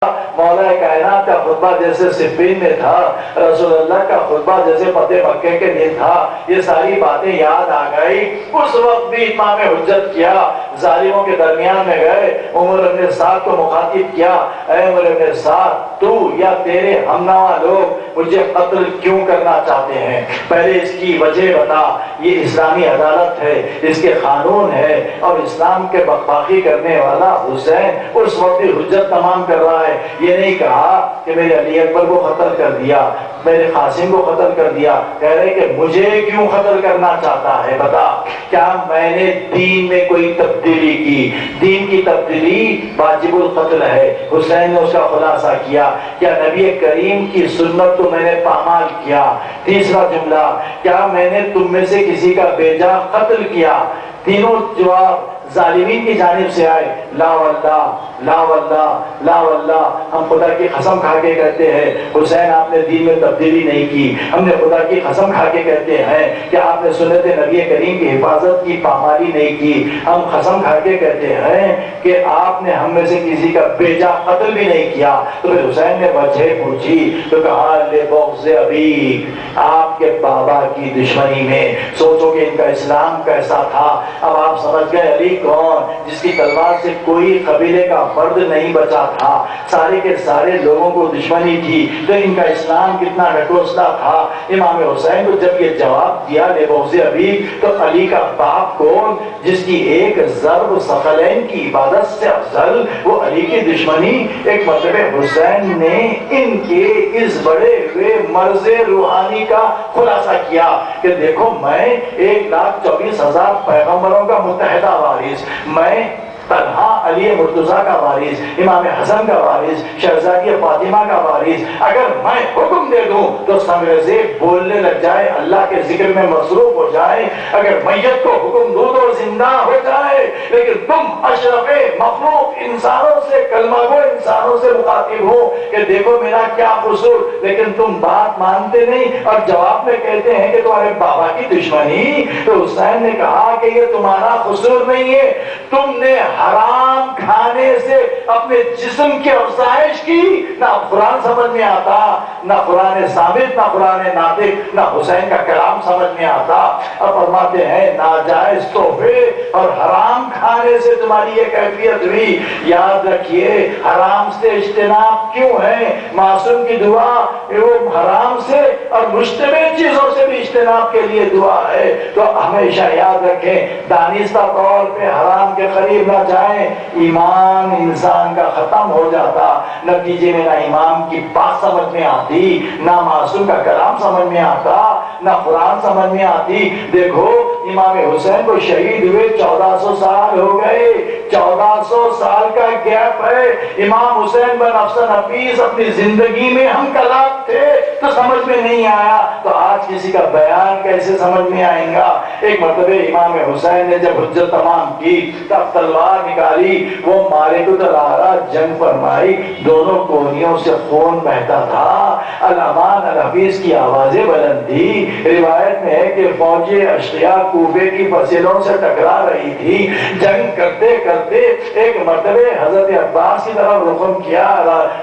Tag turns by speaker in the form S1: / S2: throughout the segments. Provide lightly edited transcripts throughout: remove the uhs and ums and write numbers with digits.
S1: مولا کائنات کا خطبہ جیسے صفین میں تھا، رسول اللہ کا خطبہ جیسے فتح مکہ کے لیے تھا، یہ ساری باتیں یاد آ گئی۔ اس وقت بھی امام حجت کیا، ظالموں کے درمیان میں گئے، عمر بن سعد کو مخاطب کیا، اے عمر بن سعد، تو یا تیرے ہمنوا لوگ مجھے قتل کیوں کرنا چاہتے ہیں؟ پہلے اس کی وجہ بتا۔ یہ اسلامی عدالت ہے، اس کے قانون ہے، اور اسلام کے بخفاقی کرنے والا حسین اس وقت حجت تمام کر رہا ہے۔ یہ نہیں کہا کہ میرے علی اکبر کو قتل کر دیا، میرے قاسم کو قتل کر دیا، کہہ رہے کہ مجھے کیوں قتل کرنا چاہتا ہے؟ بتا، کیا میں نے دین میں کوئی تبدیلی کی؟ دین کی تبدیلی واجب القتل ہے۔ حسین نے اس کا خلاصہ کیا، کیا نبی کریم کی سنت تو میں نے پامال کیا؟ تیسرا جملہ، کیا میں نے تم میں سے کسی کا بے جا قتل کیا؟ تینوں جواب ظالمین کی جانب سے آئے، لا واللہ، لا واللہ، لا واللہ، ہم خدا کی قسم کھا کے کہتے ہیں حسین آپ نے دین میں تبدیلی نہیں کی، ہم نے خدا کی قسم کھا کے کہتے ہیں کہ آپ نے سنت نبی کریم کی حفاظت کی، پامالی نہیں کی، ہم قسم کھا کے کہتے ہیں کہ آپ نے ہم میں سے کسی کا بے جا قتل بھی نہیں کیا۔ تو پھر حسین نے وجہ پوچھی تو کہا لے بغض ابی، آپ کے بابا کی دشمنی میں۔ سوچو کہ ان کا اسلام کیسا تھا۔ اب آپ سمجھ گئے علی کون، جس کی تلوار سے کوئی قبیلے کا فرد نہیں بچا تھا، سارے کے سارے لوگوں کو دشمنی تھی، تو ان کا اسلام کتنا ڈھکوسلا تھا۔ امام حسین کو جب یہ جواب دیا لے بغض ابی، تو علی کا باپ کون، جس کی ایک ضرب ثقلین کی عبادت سے افضل وہ علی کی دشمنی؟ ایک مرتبہ حسین نے ان کے اس بڑے ہوئے مرض روحانی کا خلاصہ کیا کہ دیکھو میں 1,24,000 پیغمبروں کا متحدہ وارث، میں تنہا علی مرتضیٰ کا وارث، امام حسن کا وارث، شہزادی فاطمہ کا وارث، اگر میں حکم دے دوں تو سنگریزے بولنے لگ جائے، اللہ کے ذکر میں مصروف ہو جائے، اگر میت کو حکم دوں تو زندہ ہو جائے، لیکن تم اشرف مخلوق انسانوں سے، کلمہ گو انسانوں سے مخاطب ہو کہ دیکھو میرا کیا قصور، لیکن تم بات مانتے نہیں اور جواب میں کہتے ہیں کہ تمہارے بابا کی دشمنی۔ تو حسین نے کہا کہ یہ تمہارا قصور نہیں ہے، تم نے حرام کھانے سے اپنے جسم کی افزائش کی۔ نہ قرآن سمجھ میں آتا، نہ قرآن ثابت، نہ قرآن ناطق، نہ حسین کا کلام سمجھ میں آتا۔ اب فرماتے ہیں ناجائز تحفے اور حرام کھانے سے تمہاری یہ کیفیت ہوئی۔ یاد رکھیے حرام سے اجتناب کیوں ہے؟ معصوم کی دعا وہ حرام سے اور مشتبہ چیزوں سے بھی اجتناب کے لیے دعا ہے۔ تو ہمیشہ یاد رکھیں دانستہ طور پہ حرام کے قریب نہ جائیں، ایمان انسان کا ختم ہو جاتا، نتیجے میں نہ امام کی بات سمجھ میں آتی، نہ معصوم کا کلام سمجھ میں آتا، نہ قرآن سمجھ میں آتی۔ دیکھو امام حسین کو شہید ہوئے 1400 سال ہو گئے، 1400 سال کا گیپ ہے۔ امام حسین بن افسر حفیظ اپنی زندگی میں ہم کلام تھے تو سمجھ میں نہیں آیا، تو آج کسی کا بیان کیسے سمجھ میں آئیں گا؟ ایک مرتبہ امام حسین نے جب حجت تمام کی تب تلوار نکالی، وہ مارے کو تلارا جنگ فرمائی، دونوں کونیوں سے خون بہتا تھا، الامان الحفیظ کی آوازیں بلند تھی۔ روایت میں ہے کہ فوجی اشقیاء کوفے کی فصلوں سے ٹکرا رہی تھی، جنگ کرتے کرتے ایک مرتبہ حضرت عباس کی طرف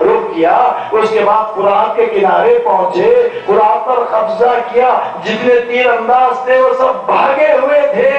S1: رخ کیا، اس کے بعد فرات کے کنارے پہنچے، فرات پر قبضہ کیا، جتنے تیر انداز تھے وہ سب بھاگے ہوئے تھے۔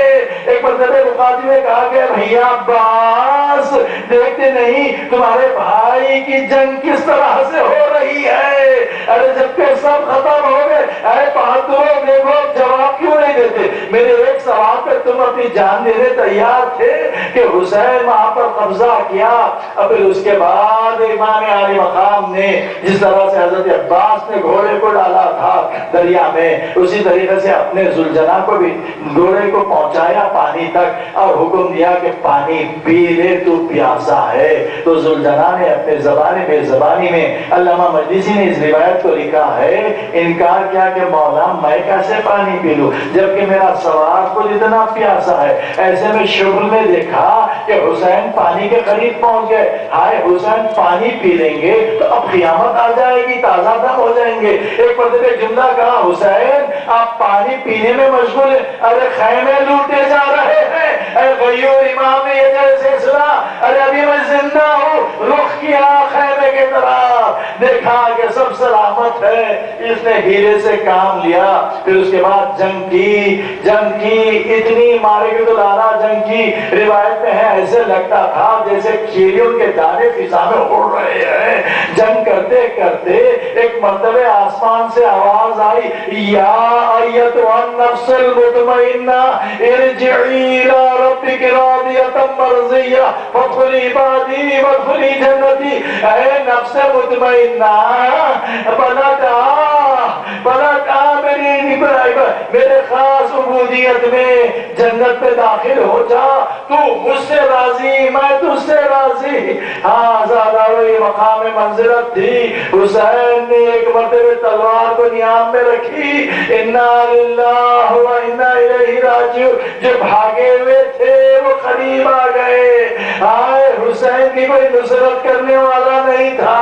S1: ایک مرتبہ مقاتل نے کہا کہ بھیا عباس دیکھتے نہیں تمہارے بھائی کی جنگ کس طرح سے ہو رہی ہے؟ ارے جب کہ سب ختم ہو گئے، ارے بہادروں دیکھو جواب کیوں نہیں دیتے؟ میرے ایک سوال پہ تم اپنی جان دینے تیار تھے کہ حسین وہاں پر قبضہ کیا۔ اب پھر اس کے بعد امام عالی مقام نے جس طرح سے حضرت عباس نے گھوڑے کو ڈالا تھا دریا میں، اسی طریقے سے اپنے ذوالجناح کو بھی گھوڑے کو پہنچایا پانی تک اور حکم دیا کہ پانی پی لے تو پیاسا ہے۔ تو ذوالجناح نے اپنے زبان بے زبانی میں، علامہ مجلسی نے اس روایت کو لکھا ہے، انکار کیا کہ مولا میں کیسے پانی پی لوں جبکہ میرا سوار خود اتنا پیاسا ہے۔ ایسے میں شغل میں دیکھا کہ حسین پانی کے قریب پہنچ گئے، ہائے حسین پانی پانی پی لیں گے تو اب قیامت آ جائے گی، تازہ دم ہو جائیں گے۔ ایک مرتبہ جملہ کہا، حسین آپ پانی پینے میں مشغول ہیں، ارے خیمے لوٹے جا رہے ہیں۔ اے غیور امام نے یہ جیسے سنا، ارے ابھی میں زندہ ہوں، رخ کیا خیمے کے طرف، دیکھا کہ سب سلامت ہے، اس نے ہیرے سے کام لیا۔ پھر اس کے بعد جنگ کی اتنی مارکت الاعلیٰ جنگ کی، روایت میں ہے ایسے لگتا تھا جیسے کیڑیوں کے دانے فضا میں اڑ رہے ہیں۔ جنگ کرتے کرتے ایک مرتبہ آسمان سے آواز آئی، یا ایتھا النفس المطمئنہ ارجعی الی ربک راضیۃ مرضیہ فادخلی عبادی وادخلی جنتی۔ اے نفس مطمئنہ پلٹ آ میرے خاص عبودیت میں، جنت میں داخل ہو جا، تو مجھ سے راضی میں تجھ سے راضی۔ ہاں زیادہ یہ مقام منزلت تھی۔ حسین نے ایک مرتبہ تلوار کو نیام میں رکھی، انا للہ و انا الیہ راجعون، جو بھاگے ہوئے تھے وہ قریب آ گئے۔ آئے حسین کی کوئی نصرت کرنے والا نہیں تھا،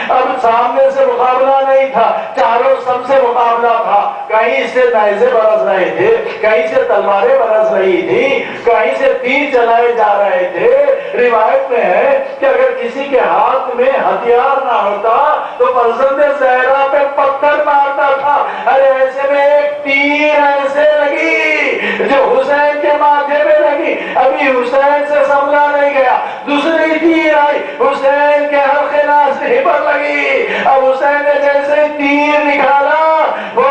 S1: اب سامنے سے مقابلہ نہیں تھا، چاروں سب سے مقابلہ تھا۔ کہیں سے نیزے برس رہے تھے، کہیں سے تلواریں برس رہی تھی، کہیں سے تیر چلائے جا رہے تھے۔ روایت میں ہے کہ اگر کسی کے ہاتھ میں ہتھیار نہ ہوتا تو فرزند زہرا پہ پتھر مارتا تھا۔ ارے ایسے میں ایک تیر ایسے لگی جو حسین کے ماتھے پہ لگی، ابھی حسین سے سنبھلا نہیں گیا، دوسری تیر آئی حسین کے حلقِ ناصیہ پر لگی۔ اب حسین نے جیسے تیر نکالا، وہ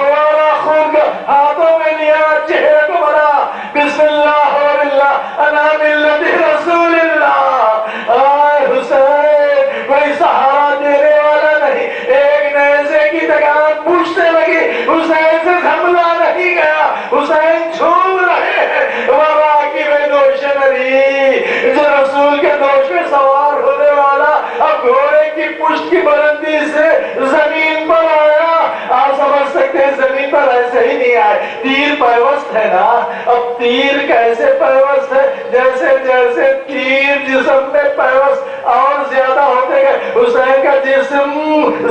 S1: خون کا ہاتھوں میں لیا، چہرے کو بنا، بسم اللہ واللہ انا ملت رسول اللہ۔ آئے حسین، کوئی سہارا دینے والا نہیں، ایک نیزے کی لگام پشت سے لگی، حسین سے سنبھلا نہیں گیا، حسین جھوم رہے ہیں، وراکب دوش نری، جو رسول کے دوش میں سوار ہونے والا اب گھوڑے کی پشت کی بلندی سے زمین پر آیا۔ آپ سمجھ سکتے ہیں زمین پر ایسے ہی نہیں آئے، تیر پیوست ہے نا۔ اب تیر کیسے پیوست ہے؟ جیسے جیسے تیر جسم میں پیوست اور زیادہ ہوتے گئے، حسین کا جسم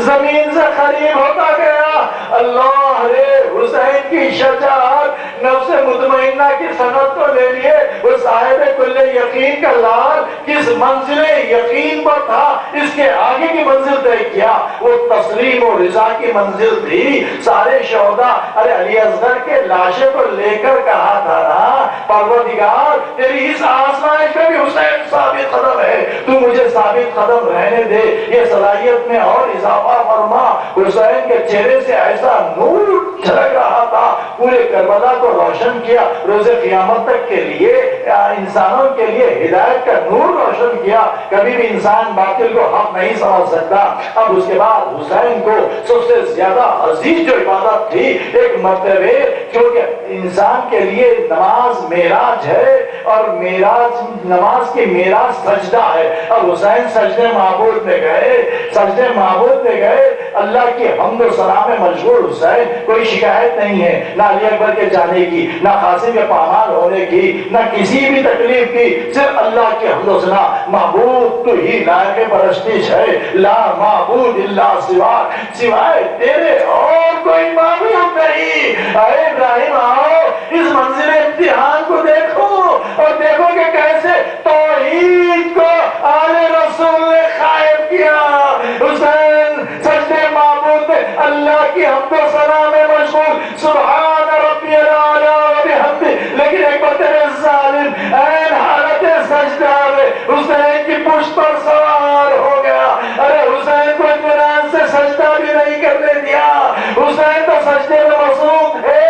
S1: زمین سے قریب ہوتا گیا۔ اللہ نے حسین کی شجاعت، نفس مطمئنہ کی سند تو لے لیے، وہ صاحب کل یقین کا لال کس منزل یقین پر تھا، اس کے آگے کی منزل طے کیا، وہ تسلیم و رضا کی منزل تھی۔ سارے شہداء ارے علی اصغر کے لاشے کو لے کر کہا تھا نا، پروردگار تیری اس آزمائش میں بھی حسین ثابت قدم ہے، تو مجھے ثابت قدم رہنے دے، یہ صلاحیت میں اور اضافہ فرما۔ حسین کے چہرے سے ایسا نور جھلک رہا تھا، پورے کربلا کو روشن کیا، روز قیامت تک کے لیے انسانوں کے لیے ہدایت کا نور روشن کیا۔ کبھی بھی انسان باطل کو حق نہیں سمجھ سکتا۔ اب اس کے بعد حسین کو سب سے زیادہ عزیز جو عبادت تھی، ایک مرتبہ کیونکہ انسان کے لیے نماز معراج ہے، اور معراج نماز کی معراج سجدہ ہے۔ اب حسین سجدے معبود میں گئے، اللہ کی حمد و ثنا میں مشغول حسین، کوئی شکایت نہیں ہے، نہ علی اکبر کے جانے کی، نہ قاسم کے پامال ہونے کی، نہ کسی بھی تکلیف کی، صرف اللہ کی حمد و ثنا۔ معبود تو ہی لائق پرستش ہے، لا معبود الا سوائے تیرے اور کوئی معبود نہیں۔ اے ابراہیم آؤ، اس منزل امتحان کو دیکھو، اور دیکھو کہ کیسے توحید کو آل رسول نے قائم کیا۔ حسین سجدے معبود میں اللہ کی حمد و ثنا میں مشغول، سبحان ربی الاعلی و بحمدہ، لیکن ایک مرتبہ ظالم عین حالت سجدہ میں حسین کی پشت پر سوار ہو گیا۔ ارے حسین کو اطمینان سے سجدہ بھی نہیں کرنے دیا، حسین تو سجدے میں مصروف ہے۔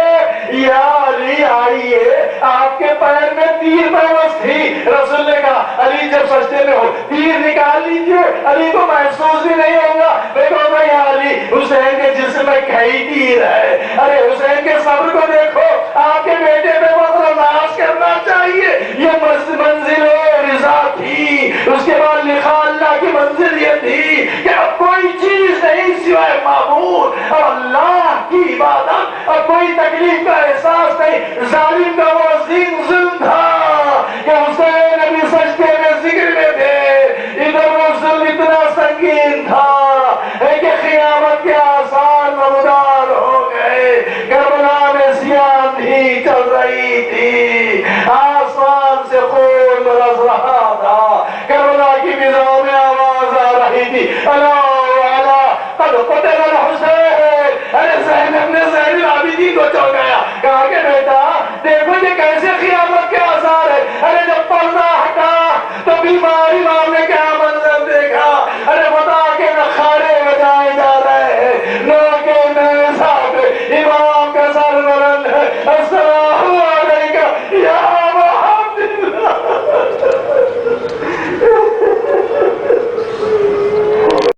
S1: یا علی آئیے، آپ کے پیر میں تیر پیوست تھی، رسول نے کہا علی جب سجدے میں ہو تیر نکال لیجئے، علی کو محسوس بھی نہیں ہوگا۔ دیکھو بھائی علی، حسین کے جسم میں کئی تیر ہے، ارے حسین کے صبر کو دیکھو، آپ کے بیٹے پہ فخر و ناز کرنا چاہیے۔ یہ منزل رضا تھی، اس کے بعد لکھا اللہ کی منزل یہ تھی کہ اب کوئی چیز نہیں سوائے معبود اور اللہ کی عبادت، اور کوئی تکلیف کا احساس نہیں۔ ظالم کا وہ عظیم ظلم تھا کہ حسین ابھی سجدے میں ذکر میں تھے، ادھر وہ ظلم اتنا سنگین قیامت کے آثار نمودار ہو گئے. کربلا میں سیاہ اندھی چل رہی تھی, آسمان سے خون برس رہا تھا, کربلا کی فضاؤں میں آواز آ رہی تھی, قد قتل الحسین. ارے زین ابن زین العابدین کو چل گیا. کہا کہ بیٹا دیکھ